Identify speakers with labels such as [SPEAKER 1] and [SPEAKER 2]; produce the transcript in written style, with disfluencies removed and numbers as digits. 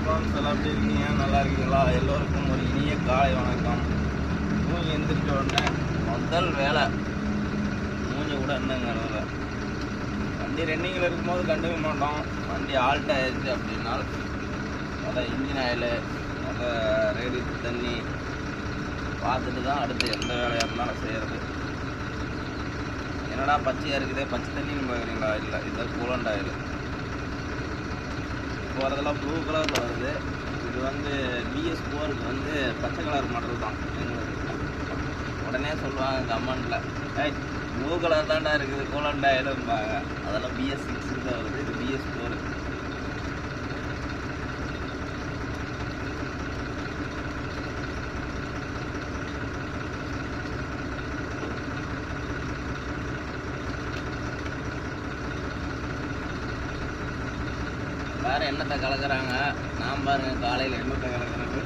[SPEAKER 1] Friends எல்லாம் எப்படி இருக்கீங்க? நல்லா இருக்கீங்களா? எல்லோருக்கும் ஒரு இனிய காலை வணக்கம். தூங்கி எந்திரிச்ச உடனே முதல் வேலை மூஞ்சி கூட என்னங்கிறதில்ல. வண்டி ரன்னிங்கில் இருக்கும்போது கண்டுக்க மாட்டோம். வண்டி ஆல்ட் ஆயிடுச்சு அப்படின்னா அதை இன்ஜின் ஆயிலு அதை ரேடியேட்டர் தண்ணி பார்த்துட்டு தான் அடுத்து எந்த வேலையாக இருந்தாலும் செய்கிறது. என்னடா பச்சையாக இருக்குதே, பச்சை தண்ணின்னு பார்க்குறீங்களா? இல்லை, இதுதான் கூலண்ட் ஆயில். போகிறதெல்லாம் ப்ளூ கலரில் வருது. இது வந்து BS4க்கு வந்து பச்சை கலர் மாடல் தான் எங்களுக்கு. உடனே சொல்லுவாங்க கமெண்டில், ப்ளூ கலர் தான்டா இருக்குது கூலண்ட் ஆயிலும்பாங்க. அதெல்லாம் BS6 தான் வருது, இது BS4. வேறு என்னத்தை கலக்கிறாங்க, நான் பாருங்கள் காலையில் என்னத்தை கலக்கிறது.